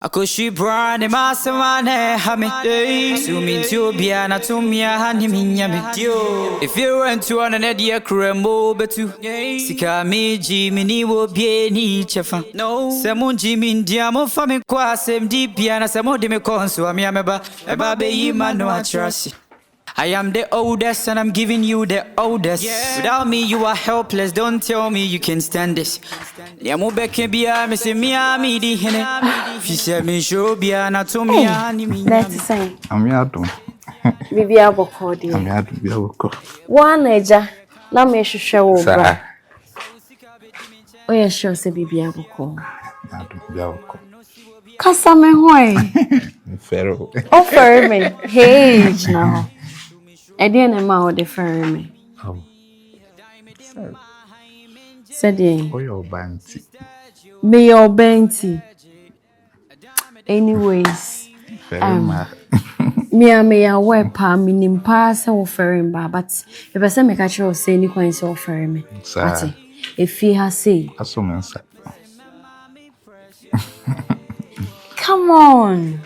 Akoshi brand masamane hame Sumi tubia na tumia hani minyame If you run to an edia krembo betu Sika miji mini wo bie ni chefa Semu jimi ndiamo fami kwa sem dipia na semu dime konsu ameba Eba be yima no atrasi I am the oldest and I'm giving you the oldest. Without me, you are helpless. Don't tell me you can stand this. Liamu beke bia me se mi di hene. Fise me show bia na to mi ani mi. Let's say. Amiado. Bibi aboko di. Amiado bi aboko. One eja na me hwehwe wo bra. Oye sure se bibi aboko. Amiado bi aboko. Kasa me hoy. Fero. O fere me. Hey, now. Ediana ma o de fere me. Oh. Said Oyo banti. Me your benti. Anyways, me a wepa minim pa se wo fere mba but e be se me ka kire o se ni kwan se wo fere me. Ati. E fi ha say. Asomensa. Come on.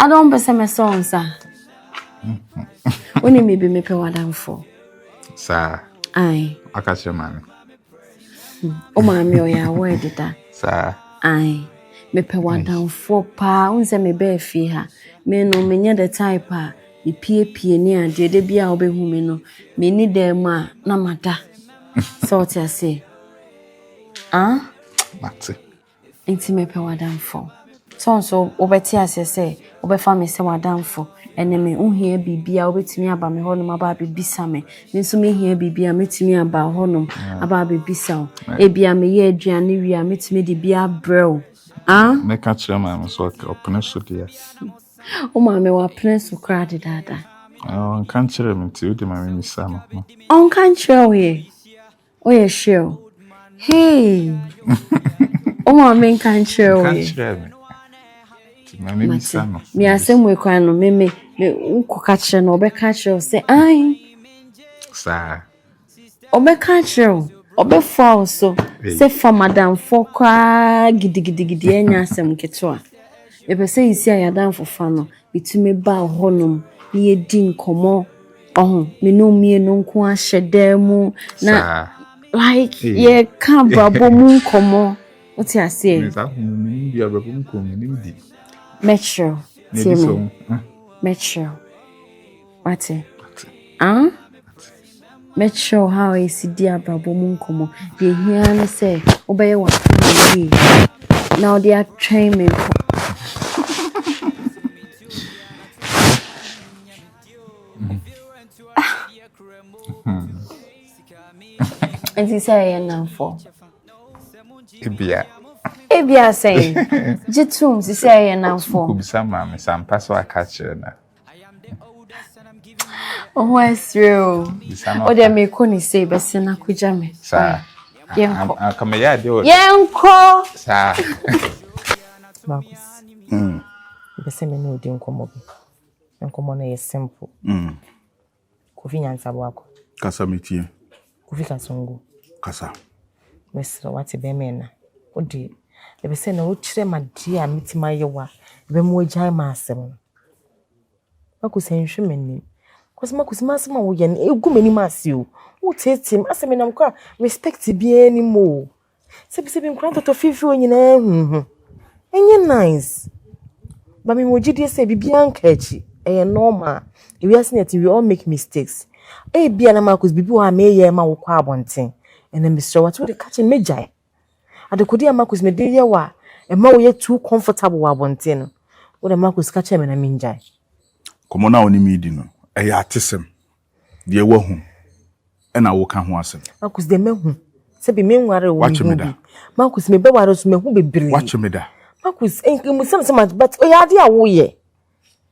I don't be se me so sir. Oni me be me pe wadam for. Sa. Ai. Akache mami. O mami o ya we dida. Sa. Ai. Me pe wadam for pa unse me be fi ha. Me no me nya the type a me pie ni ade de bia obehu me no. Me ni dem a na mada. So what I say. Ah? Mate. Enti me pe wadam for. So obeti ase say obefa me se wadam for. Ene me unhia bibia obetimi aba me honum aba bibisa me nso me hia bibia metimi aba honum aba bibisa o ebia me ye aduane wi a metimi de bia brew ah Me ka kire ma so opene so dia o ma me wa pene so kra de dada on kan kire me ti udi ma me misa no on kan kire we o ye sure hey o ma me kan kire we kan kire me Mami misa no. Me asem we kwan no me nkoka kire no obeka kire say ai sa obeka kire obefo so say for madam for kwa gidigidi enya asem keto a e be say isi ayadan fofa no bitumi ba honum ni edi nkomo ohun me no mie no nko ahyeda mu na like ye ka brabo mu nkomo oti ase me za hu me bia brabo mu nkomo ni di Metro. Metro. What? Ah? Metro how is dia brabo mu nkomo. Dey hear me say obeye wa free. Now they are training. And he say na for. Ebia say jitum si say ye na for ku bisa ma me sampa so aka kire na oh it's real o de me ko ni say be se na kuja me sa yenko akama ya de o yenko sa Marcus be se me no di nkomo bi nkomo na ye simple KOFI nyansa bo akọ kasa metie KOFI kasongo kasa mesra wate be me na odi ebe se na o kire ma dia mitima yewa ebe mo agyan ma asem makusa nhwe mani kwase makusa masema wo ye egu mani ma ase o wo tetem asem na mkwa respect bi ani mo sebi nkran toto fifi o nyina enye nice ba me mogidi se bibia nkachi eye normal we are saying that we all make mistakes bia na makusa bibi wa me ye ma wo kwa abonten ene misro what we catch mejai adekodi amakus me de ye wa e ma wo ye too comfortable wa bonten no wo de makus ka che me na minjai komo na oni mi di no e ya atesem de e wahu e na wo ka ho asem makus de mehu se bi menware wo mi makus me be ware so mehu bebre watch me da makus enkimu sem but o ya de a wo ye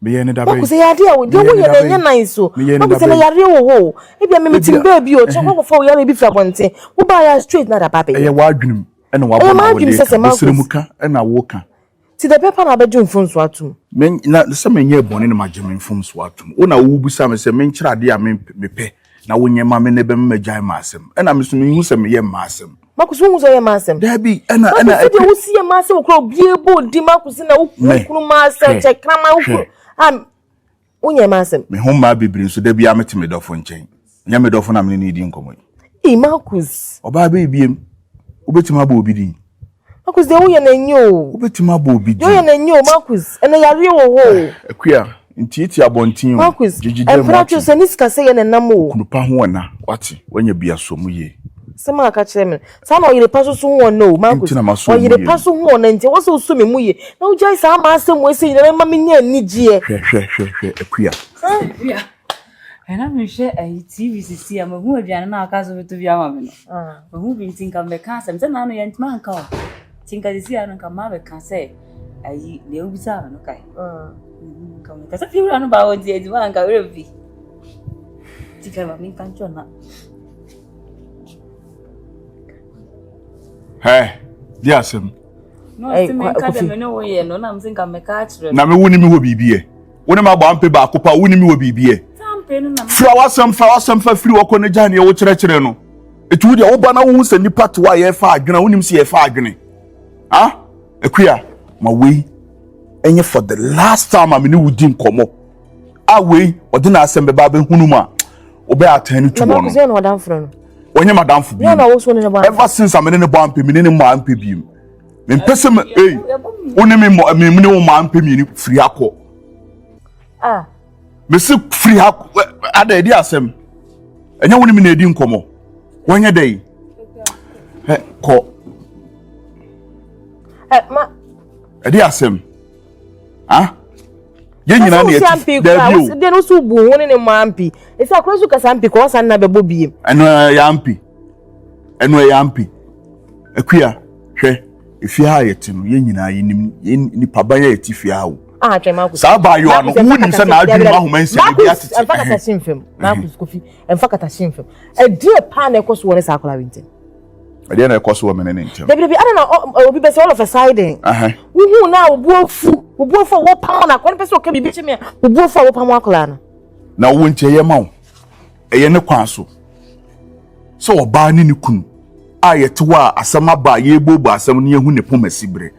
me ye ne da be makus ya de a wo de wo ye na nya nice so makus na yare wo ho e bia me metim ba bi o che ko fa wo yare bi fra bonten wo ba ya straight na da babe e ye wa adwunum ena wa bona wo de sirimuka ena wo ka ti the paper na beju mfonso atum men na se menye bone na mageme mfonso atum wo na wo busa me se men kira de a me pe na wo nyema me ne be me magyan ma asem ena me so me hu se me ye ma asem Marcus won't say massam. Debbie, and I see a master who grow beautiful, Marcus in a master, check Krama. Unye massam. Me home my baby, so Debbie, I met me off on chain. Yammed off on a mini Indian common. E Marcus. Or baby, Ubetima Bobidi. Marcus, the way and you. Ubetima Bobidi. You and you, Marcus, and I are real hole. A queer, in Tietia Bontin, Marcus, and Fratus and Niska say and Namo. Kupahuana, what when you be a somuye. Some are catch them. Some are the person who won't know, Marcus. Or you the person who won't, and also swimming we. No, just some master was saying, and mammy need ye. A queer. Yeah. And I'm sure a TV see I'm a movie and now castle to be a woman. But who been think of the castle? And I know young man call. Think I see and come out can say. I eat the Osaa, okay. Come because if you run about the one can be. Think I'm in control now. Hey, dear Sim. No, I no way, no, I'm thinking I'm a catcher. Now, me wouldn't me be here. When am I bumpy back up? I wouldn't me be here. Flower some for free walk on the journey or church. It would the Obana who send the part to why I fag, and I wouldn't see a fagony. Ah, a queer, my way. And for the last time I'm in Woodin Como. I way, or didn't I send the Babel Hunuma? Obey our 10 to 1. When you're Madame for ever since I'm in a bumpy, meaning man pay. When person, only me no man pay me free aqua. Ah. Mr. Free at the idea, Sam. And you wouldn't mean a dim como. When your day, call a dear Sam. Ah, then also born in a mampy. It's a close look at some because I never bobby. And yampy. And we yampy. A queer, if you are it in the Pabaya, if you are. Ah, Saba, you are wouldn't send out Marcus and Fakata film. Marcus Kofi and Fakata film. A dear pan across one is Aqua. I didn't across woman in it. I don't know, be all of a siding. Who now work for what pound? One person can be bitching me, who work for Pamacolana. Now, won't you, mouth? A yen council. So a barney kun. I at wa a summer by ye boba, some near who ne pomesibre.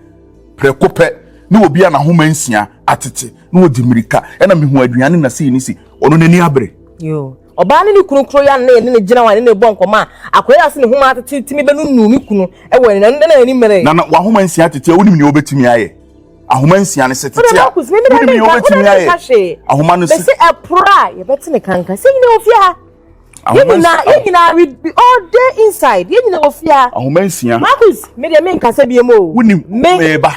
Precope. No be an ahomansia atete no dimirika ena me hu aduane na se ni ono nani abre yo obani ni kunu kro ya na ne gina wan ne bon koma akoya ase ne hu atete timi be no mi kunu e we na ni mere na wa ahomansia atete wonim ne obetimi aye ahomansia ne setete a wonim ne obetimi aye ahomanu se e pra ye beti ne kanka se ni ofia you na we be all day inside you na ofia ahomansia Marcus me de me nkasa biemo wonim meba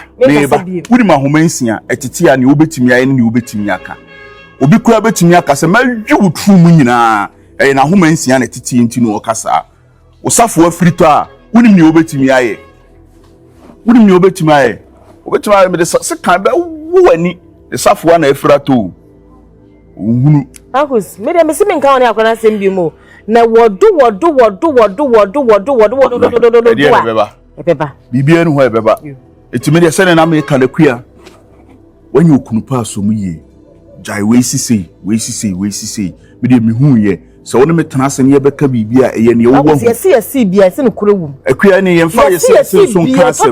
wonim ahomansia etete a ne obetimi aye ne obetimi aka obi kura betimi aka se maji wutru mu nyina na ahomansia ne tete enti no okasa osafo afrito a wonim ne obetimi aye obetimi aye me de se kan be wani osafo na afrato uhunu Marcus me de me se me nka woni akona sem biemo na wodu ebeba bibia no ho ebeba etimi de se na me ka na kua when you kunu pa so mu ye jai we sisi me de me hu ye so woni me tena se ne beka bibia eye ne wo wo yes bia se no kurewum akua ne ye mfa ye se so nka se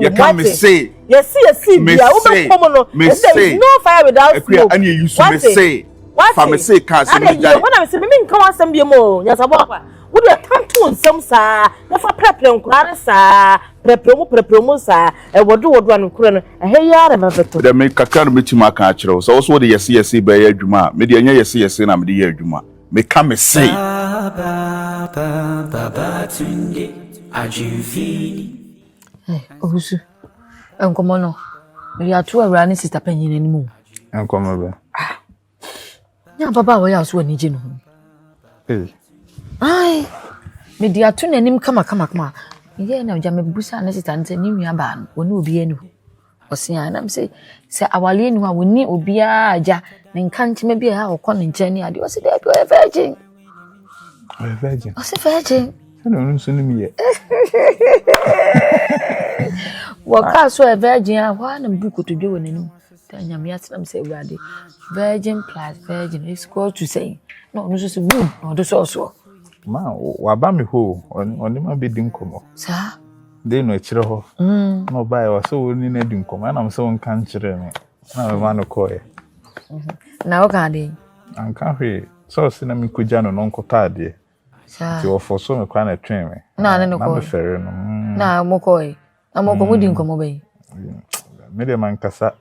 ye ka me say yes bia wo be komo no there is no fire without smoke akua ani you so me say fa me say ka se me jai when I say me nka wasam bia mo nya sabo kwa wo de tanto nsem sa na fa prepare nkura sa prepare sa e wodo anu kura no e ya ra mabeto de me kakra no metima aka a kire so wo de yes be ya adwuma me de anya yes na me de ya adwuma me ka me say baba tunde ajuvini ohusu enkomo no me atu awura ne sister panyin animu enkomo be nya baba wo ya so ani je no ai me di atu nanim kama ye na uja me busa na sister nte ni nua ba no woni obi anu osia na me say awale anu a woni obi aja ne nkanti me bia ha okọ ne nche ni ade o se dey be virgin o se virgin no so ni me ye wo ka so a virgin a wa na buku to dwe wonani tanya me atenam say virgin plus virgin is equal to say no so good no do so Ma waba me ho oni ma be di nkomo. Sa. De no akire ho. No buy o so oni na di nkomo na me so nka nkire me. Na me ma no koye. Na o ka de. Anka hwe so se na me kugya no nkota ade. Sa. Ti ofoso me kwa na twen me. Na no Na koye. me fere no. Na mo koye. Na mo ko mo di nkomo be. Me de man kasa.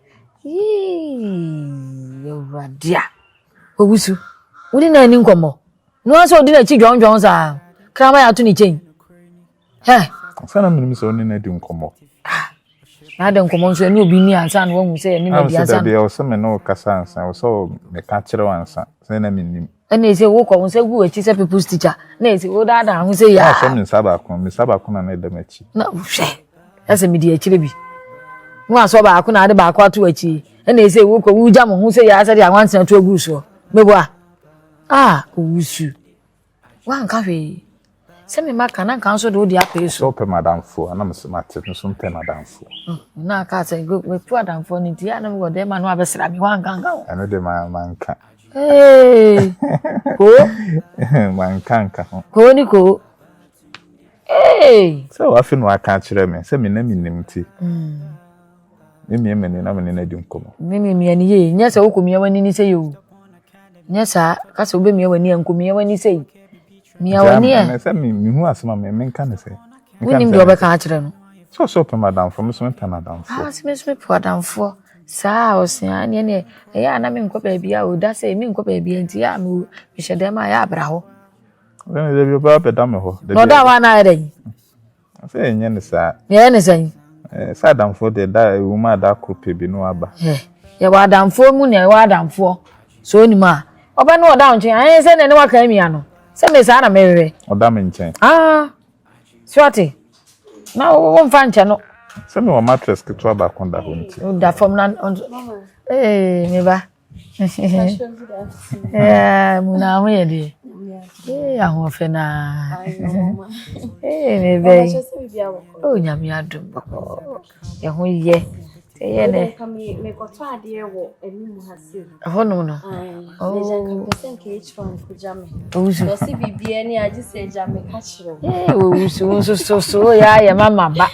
Yo radia. Obusu. Udi na ni nkomo. No aso odi na chi dwon sa. Krama ya to ni chen. He. Sana me so oni na di nkomo. Na de nkomo nso ni obi ni ansa na wo se ni na di ansa. Am se da be o se me no kasa ansa so me ka kire wansa. Se na me nim. Na ese wo ko se gu echi se people's teacher. Na ese wo da ho se ya. Ah, so me saba ko na da machi. Na hwe. Ese me di akire bi. Wo aso ba ko na de ba ko atu achi. Na ese wo ko wu jam ho se ya se de anwansa to agu so. Mebo a. Ah, usu. Wan ka hwe. Se me maka na kan so de odi apeso. So pe madam fo, na me se mate no so pe madam fo. Na ka se go we pu adam fo ni dia na me go de ma no abesra mi wan kan kan. Eno de manka. Hey. Ko? Manka ho. Ko ni ko. Hey. So afi no aka kire me, se me na minim ti. Me na me na di nkomo. Me ani ye, nya se wo ko mi wani ni se yo. Nya sa ka se wo be mi wani an ko mi wani se. Mi wani e. Na se me hu asema me nka ne se. Woni mi do be ka kire no. So pe madam fo, me so pe madam fo. Ah, se me pu adam fo. Sa o se ani ne e ya na me nko ba bia o da se me nko ba bia nti ya me hyede ma ya abra ho. We de bi ba pe da me ho. No da wa na ere. Se enye ne sa. Ye ne san. Sa adam fo de da e wuma da krope bi no aba. Ye wa adam fo mu ne wa adam fo. So ni ma. Oba no da nchen an se ne ne wa kan mi ano. Se me sa na me wewe. Oda me nchen. Ah. Swati. Na wo mfa nche no. Se me wa mattress ke to aba konda ho nti. Da form na me ba. Mu na ho ye de. Ahun fe na. Me be. O nyame adum bako. Ye ho ye. Ye ne. Me ko to ade wo enimu hase. Ho no no. Oh, person ke each one ko jame. Usu. So si bibia ni agi se jame ka chiro. Usu so ya ye mama ba.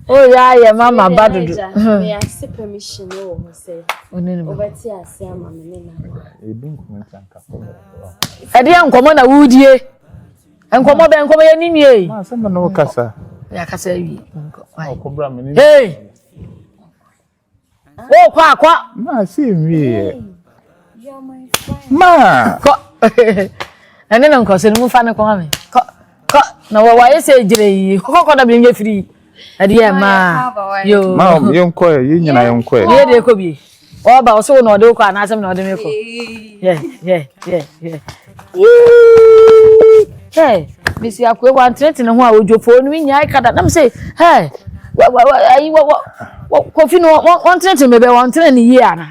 O ya ye mama ba dudu. Me ask permission o ho say. Onene O beti ase ama me na. Edun ko ntanka ko. Ade enkomo na wudie. Enkomo be enkomo ye nimie. Ma se me no kasa. Ya kasa wi. Ko bra me ni. Hey. Oh, kwa. Ma si nwie. You are my friend. Ma. Ko. Ene na nko se mu fa ne ko ha me. Ko. Na wa ye se jire yi. Ko da bi nye free. Ade ya ma. Yo. Ma yonko ye nyina yonko ye. Ye de ko bi. O ba o so no de ko anasem na o de me ko. Yeah. Hey, Missy Akua wan threaten ho a ojofo no nya kada. Na me say, hey. Kofi no one threaten me be one threaten ye ana.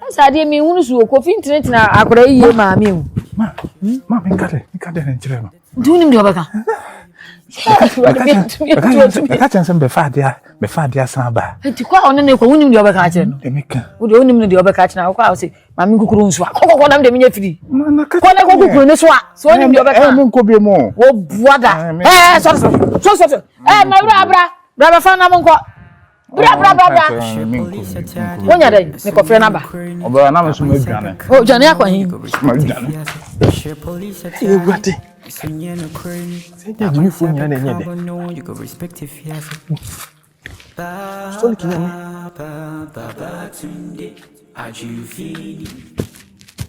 Asade mi hunu su kofi threaten akora ye ma mi hu. Ma me kade na njire no. Dunim de obaka. Ka chanse be fa dia san ba. Enti kwa ono ne kwa hunim de obaka a kire no. Emeka. Wo de hunim de obaka a kire na kwa o say ma mi kukuru nso a. Kokoko nam de me nya firi. Ma na ka. Kwa na kukuru ne so a. So hunim de obaka. Me nko bi mo. Wo buada. So. Bra fa na mo nko. Bra. Wonya dai me ko frɛ na ba. Oba na me so madwane. O dwane akwahin. Madwane. Ewate. Sɛnti fo nya na nya de. Stone kinya me.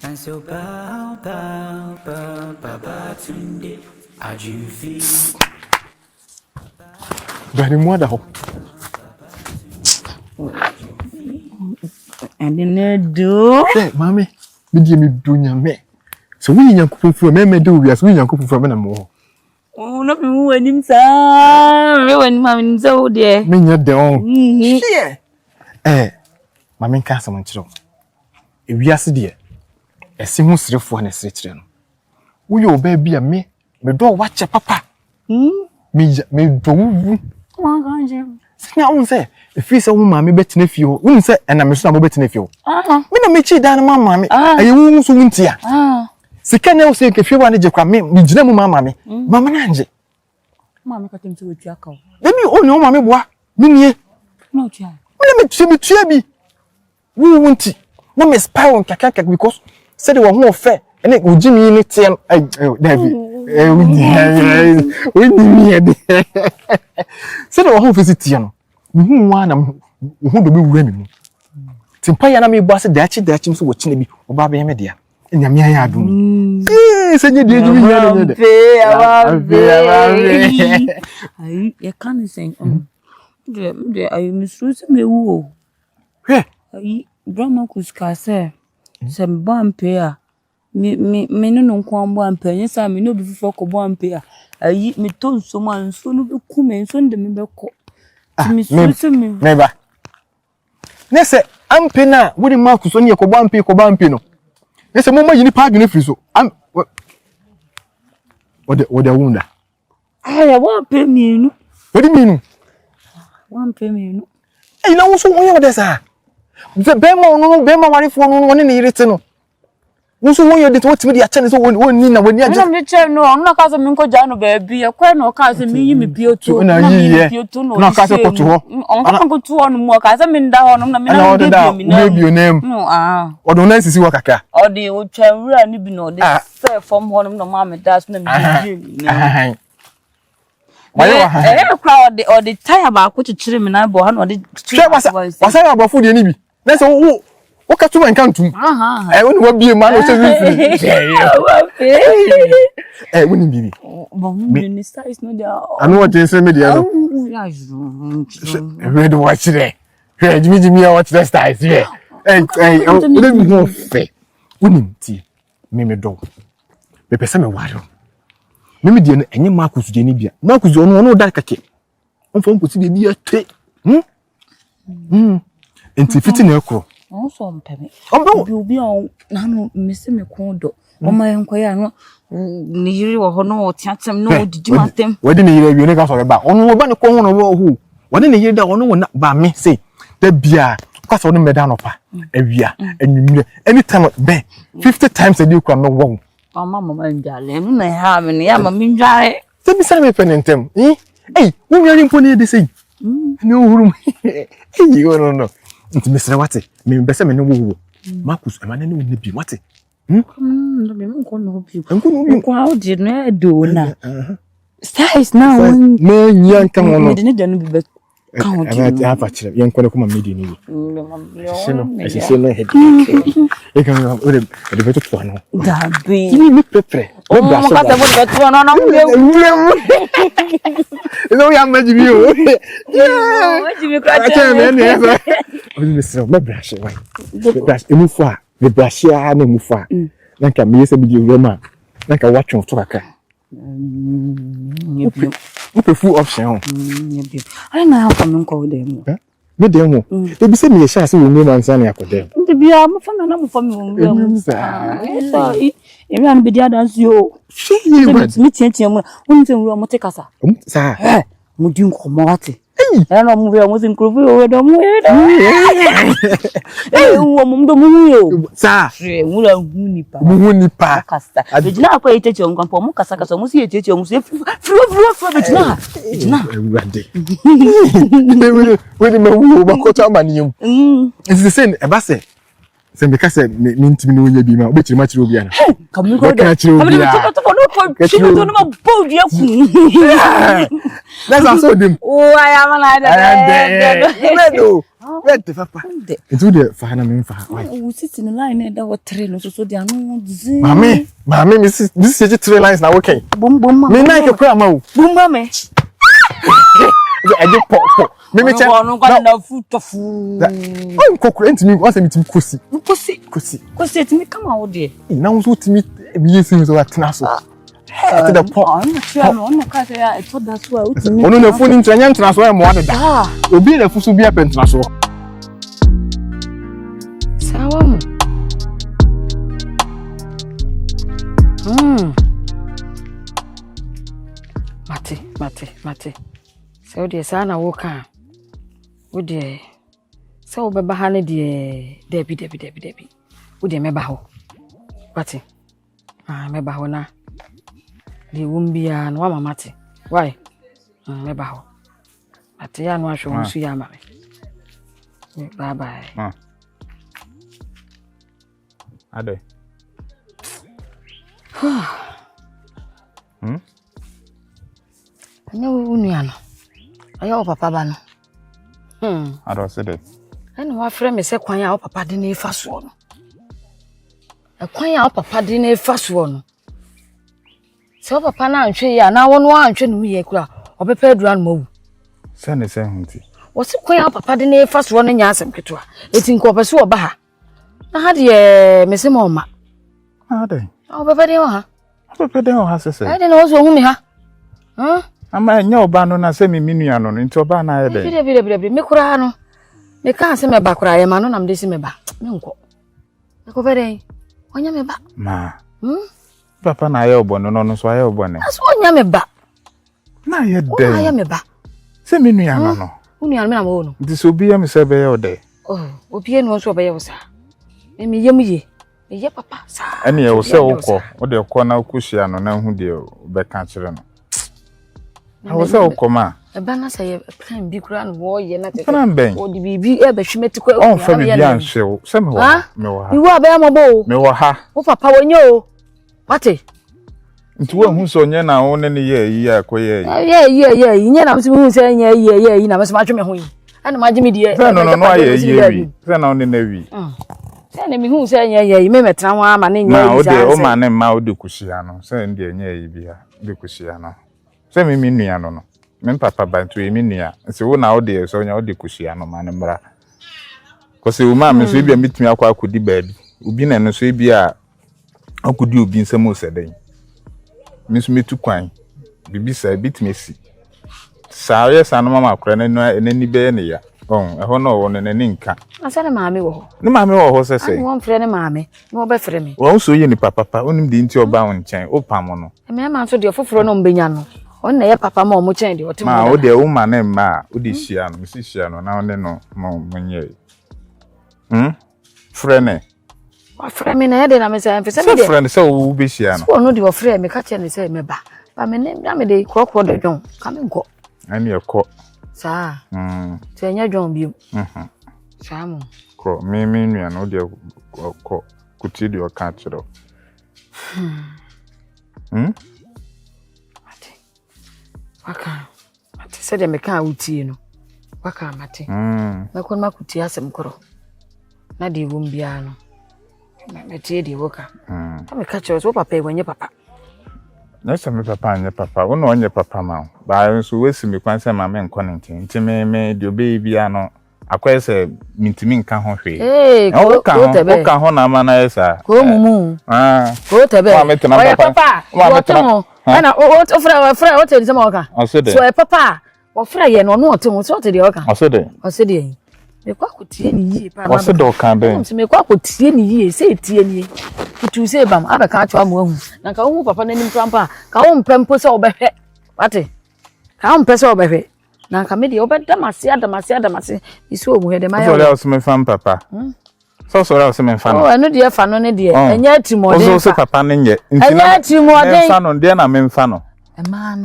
And so bow tunde ajufi. Bari mo da ho. Adine do. Mami, me di me do nya me. So we nyankopon fu me do wi as we nyankopon fu me na mo. Oh no me wanim sa. Me wanim ma nim sa wo de. Me nya de on. Mami nka asam nkyerɛ. Ewiase de esi hu serefo na serechire no. Wo ye oba bia me do wache papa. Me do wu. Wa ganje. Sina won say efi se wo maame betena fie ho. Won say na me so na mo betena fie ho. Me na me chi dan ma maame. Aye wo so wuntia. Sika na usi ke fiewa ne je kwa me gina mu mama me. Mama na nje. Mama ka tem so tua ka. Baby o ne o mama boa. Me nie. No tua. Me tua bi. We won't. Na me spy on kakaka because said they were more fair. And it would Jimmy in it David. We need said they were home visit you. Who one who do be women. Timpaya na me boss dachi so watching me or baby media. And Yamia do. Yes, and you did you can't say, I misuse me woo. Grandma could scarce some bomb pair. Me no kwambo ampa nyesa me no before ko bo ampa a yi me ton so man so no be kume so nde me be ko me so me neba nese ampa na wodi ma ku so ne ko bo ampa no nese mo ma yini pa adwene firi so am wode wunda aya wa pe mi nu wodi mi nu wa pe mi nu e na wo so wo ye wode sa be ma wari fo no woni ne yirete no Nso wo yede to timi dia chane so wo ni na wani aje. Na me che no na ka se me nko ja no ba bi e kwa no ka se me yi me bioto na yi bioto no na ka se koto ho. On ka koto ho no mo ka se me nda ho no na me na bi mi na bi onem. No Odo na sisi wa kaka. Odi o twa wura ni bi no de se form ho no no ma me da so na me bi na. Wayo kwa odi tire ba ko chichire me na bo ha no odi wasa ya abofo de ni bi. Na se wo Oka tuma nkantum. Woni wa bie ma no so fi. Woni bibi. But minister is not there. I know what you say me there. Read watch there. Hey, Jimmy watch the stars here. Let me go fe. Woni ti. Me do. Me pese me waro. Me die no enye Marcus je ni bia. Marcus ono da kake. Onfo nkosi de bia te. Enti fiti na ekro. Also mpeme obi on na no mese me kondo o ma yenkoya no ni yiri wo ho no otiatem no odidi matem wadi ni yiri ne ka so ba ono wo ba ne ko ho no wo hu wadi ni yiri da ono wo na ba me say da bia ka so no meda no pa awia anwumire anytime be 50 times a day kwa no wo mama njale na ha me ya mama njare se bi sare me penentem wo yari mpo ne de say ne ohuru no nti mesere wate me bese me ne wo Marcus amane ne woni bi wate no me nko no bi nko how did no do na size na me nyan kan wono me ne da no bi be count ya fa kire yen ko ne kuma media ni ese no head e kan o de beto to no da bi ni prepare o bra so ka se bo de to no no no ya maji bi o maji bi ka cha ne o ni se me bra so wai brush emu fo a the brush ya na emu fo a na ka me yesa bi di roma na ka watch to kaka Upe full option. I know how come go them. Me dem wo. E bi se me sha se wo mu na nsa na yakode. Nti bia mo fa na mo fa me wo mu. So e me an bi dia dance yo. Me tiantia mu. Won se wo mo te kasa. Sa. Mo di nkomo ate. No mo we mo se nkrofu yo do mo e do. Wo mo do mo yo. Sa. Mo la hu nipa. Mo hu nipa. Kasa. Be jina akwa iteche nkwampo mo kasa kasa mo si iteche mo se fru be jina. Ewurade. We me wu ba ko ta maniyem. It's the same e ba se. Se me ka se me ntimi no nya bi ma obechiri ma chiri obi ana. Come go there. Come to no bo dia ku. Let's also them. Oh, I am like that. Wait the papa. It's the fa na me fa. We sit in the line that was 3 no so they are no disease. Mami this is 3 lines now okay. Boom Me na ke kura ma o. Boom me. I just pop. Me check. No na food tofu. Oh concurrent me what's me tim kosi. Kosi me come out there. Na wo so timi bi yesin so atena so. To the pop. No ka say I thought that's why utimi. Ono na phone ntranya ntena so e mo adeda. Obi na fusu bi apentena so. Sawa mo. Mate. So de sana wo kan. Wo de so be ba ha ne de debi. Wo de me ba ho. Mate. me ba ho na. Di wumbia no wa mate. Why? Me ba ho. Ate ya no ahwo nsu ya ma me. Bye bye. Ade. Anya wo nua no. Aya wo papa ba no. Ado se de. Ene wa frɛ me sɛ kwan a wo papa de na efa so no. Kwan a wo papa de na efa so no. Se wo papa na anhwe ya na wo no anhwe no ye kura. Obepa adura no mawu. Se ne se hunti. Wo se kwan a wo papa de na efa so no nya asem ketwa. Eti nko pɛ so wo ba ha. Na ha de me se ma oma. Ade. Obepa de wo ha. Obepa de wo ha sese. Ade na wo so hu me ha. Ama nya oba no na se me minua no nti oba na ayede. Bide me kura no. Me kan se me ba kura ye ma no na me de se me ba. Me nko. Me ko bere. Onya me ba. Ma. Papa na aye obo no so aye obo ne. Aso onya me ba. Na aye de. Onya me ba. Se minua no no. Unua me na mo no. Nti so bia me se be ye ode. Obi no so be ye wo sa. Me yem ye. Me ye papa sa. Ene ye wo se wokọ. Wo de kọ na kuhia no na hu de be ka kire no. Wo se wokọ ma. Eba na say plan bi kura no wo ye na te. Plan ben. O di bibi e be hwemeti kwa. On fa me bia nhwe. Se me wo. Me wo ha. Iwo aba mo bo. Me wo ha. Wo papa wonye o. Wate. Nti wo hu so nye na wo ne ye yi akoye yi. Ye nye na mse hu se nye ye na mse ma twe me ho yi. Ana ma gye me die. No aye ye wi. Se na wo ne na wi. Se na me hu se nye ye me metra ho ama ne nye yi. Na wo de o ma ne ma wo de kuhia no. Se ndie nye yi bia. De kuhia no. Se me minua no. Me papa bantu e minua. Se wo na wo de so nya wo de kuhia no ma ne mra. Ko se wo ma me so bia mitumi akwa akodi baabi. Obi na no so bia akodi obi nsem o seden. Misu metu kwan bibi sa bitime si saare sa no mama akra na nani be ne ya eho na wo ne nani nka asa ne maame wo ne maame wo ho sese won frɛ ne maame no be frɛ me wo so ye ni papa onim de nti oba won nkyɛn opam no me ma so de ofoforo no mbenya no on na ye papa ma o mo kyɛn de otem ma wo de wo ma ne ma wo de hia no misi hia no na wo ne no mo nye frɛ ne frɛ me na ye de na me say empese me de frɛ ne sɛ wo be hia no so no de frɛ me ka kyɛ ne sɛ me ba ba me ne na me de krokro de dwon ka me nkɔ ani ekɔ saa so enya dwon bi saa mo kɔ me nua no de kɔ kuti de o ka kyerɛ Ate sɛ de me ka wutie no waka mate na kon makuti asem koro na de wom bia no me tie de woka me ka kyerɛ so papa e wanye papa na sɛ me papa anye papa wo no onye papa ma ba so wesi me kwan sɛ ma me nkɔ ne nti me de obe bia no akwai sɛ mintimi nka ho hwe o ka ho na ma na yesa ko mumu ko tebe o papa wo temo ana o fra o tedi sama oka so e papa o fra ye no no temo so tedi oka o se de me kwa kotie ni yie pa o se do kan ben me kwa kotie ni yie se tie ni kutu se bam abeka atwa mo ahu na ka wo papa nanim trampa ka wo mpempo se obehwe wate ka wo mpese obehwe na ka me de obeda mase isu omu he de ma ya so le o se me fam papa so le o se me fam o enu de fa no ne de enya timode o se papa ne nye enya timode fa no de na me mfa no ma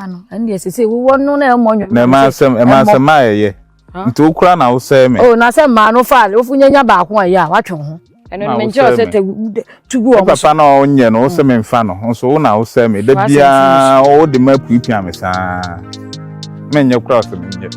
no ende se wo no na emonyo na ma asem ma ye nti okura na wo se me na se ma no fa le ofunyanya ba ko ya watwe ho eno me nche o se te tugu o papa na o nye no wo se me mfa no so wo na wo se me da bia o de ma puipia me sa me nye kura o se me nye